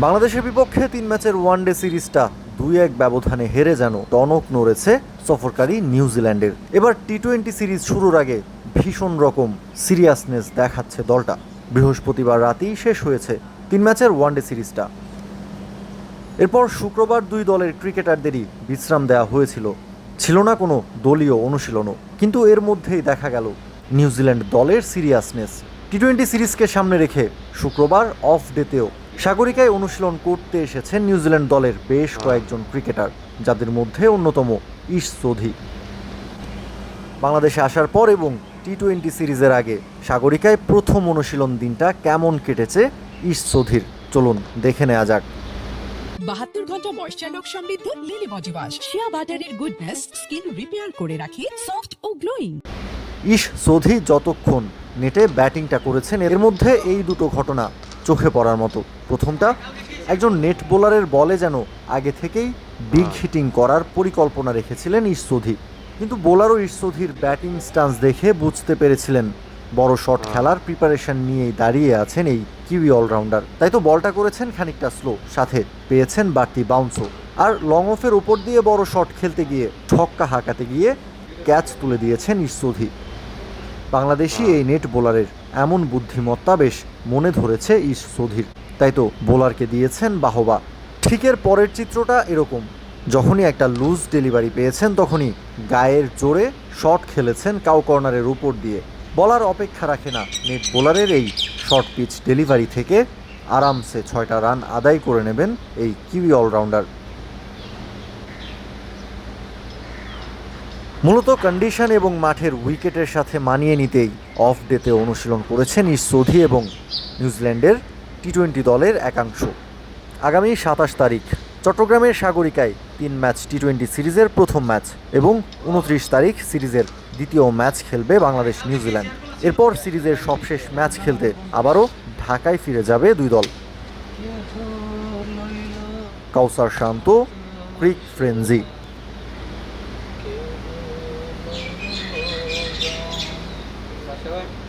বাংলাদেশের বিপক্ষে ৩ ম্যাচের ওয়ানডে সিরিজটা ২-১ ব্যবধানে হেরে যেন টনক নড়েছে সফরকারী নিউজিল্যান্ডের। এবার টি-20 সিরিজ শুরুর আগে ভীষণ রকম সিরিয়াসনেস দেখাচ্ছে দলটা। বৃহস্পতিবার রাতেই শেষ হয়েছে ৩ ম্যাচের ওয়ানডে সিরিজটা। এরপর শুক্রবার দুই দলের ক্রিকেটারদেরই বিশ্রাম দেওয়া হয়েছিল, ছিল না কোনো দলীয় অনুশীলনও। কিন্তু এর মধ্যেই দেখা গেল নিউজিল্যান্ড দলের সিরিয়াসনেস। টি-20 সিরিজকে সামনে রেখে শুক্রবার অফ ডেতেও সাগরিকায় অনুশীলন করতে এসেছেন নিউজিল্যান্ড দলের বেশ কয়েকজন ক্রিকেটার, যাদের মধ্যে অন্যতম ইশ সোধি। বাংলাদেশে আসার পর এবং টি-20 সিরিজের আগে সাগরিকায় প্রথম অনুশীলন দিনটা কেমন কেটেছে ইশ সোধির, চলুন দেখে নেওয়া যাক। 72 ঘন্টা ময়েশ্চার লক সমৃদ্ধ লিলি বডি ওয়াশ, শিয়া বাটারের গুডনেস স্কিন রিপেয়ার করে রাখে সফট ও গ্লোয়িং। ইশ সোধি যতক্ষণ নেটে ব্যাটিংটা করেছেন, এর মধ্যে এই দুটো ঘটনা চোখে পড়ার মতো। প্রথমটা, একজন নেট বোলারের বলে যেন আগে থেকেই বিগ হিটিং করার পরিকল্পনা রেখেছিলেন ইশ সোধি। কিন্তু বোলারও ইশ সোধির ব্যাটিং স্টান্স দেখে বুঝতে পেরেছিলেন বড় শট খেলার প্রিপারেশন নিয়েই দাঁড়িয়ে আছেন এই কিউই অলরাউন্ডার। তাই তো বলটা করেছেন খানিকটা স্লো, সাথে পেয়েছেন বাড়তি বাউন্সও। আর লং অফের উপর দিয়ে বড় শট খেলতে গিয়ে ছক্কা হাঁকাতে গিয়ে ক্যাচ তুলে দিয়েছেন ইশ সোধি। বাংলাদেশি এই নেট বোলারের এমন বুদ্ধিমত্তা বেশ মনে ধরেছে ইশ সোধির, তাই তো বোলারকে দিয়েছেন বাহবা। ঠিক এর পরের চিত্রটা এরকম, যখনই একটা লুজ ডেলিভারি পেয়েছেন তখনই গায়ের জোরে শট খেলেছেন কাউ কর্নারের উপর দিয়ে। বলার অপেক্ষা রাখে না, নেট বোলারের এই শর্ট পিচ ডেলিভারি থেকে আরামসে 6টা রান আদায় করে নেবেন এই কিউই অলরাউন্ডার। মূলত কন্ডিশন এবং মাঠের উইকেটের সাথে মানিয়ে নিতেই অফ ডেতে অনুশীলন করেছেন ইশ সোধি এবং নিউজিল্যান্ডের টি-20 দলের একাংশ। আগামী 27 তারিখ চট্টগ্রামের সাগরিকায় 3 ম্যাচ টি-20 সিরিজের প্রথম ম্যাচ এবং 29 তারিখ সিরিজের দ্বিতীয় ম্যাচ খেলবে বাংলাদেশ নিউজিল্যান্ড। এরপর সিরিজের সবশেষ ম্যাচ খেলতে আবারও ঢাকায় ফিরে যাবে দুই দল। কাউসার শান্ত, ক্রিক ফ্রেঞ্জি। Basta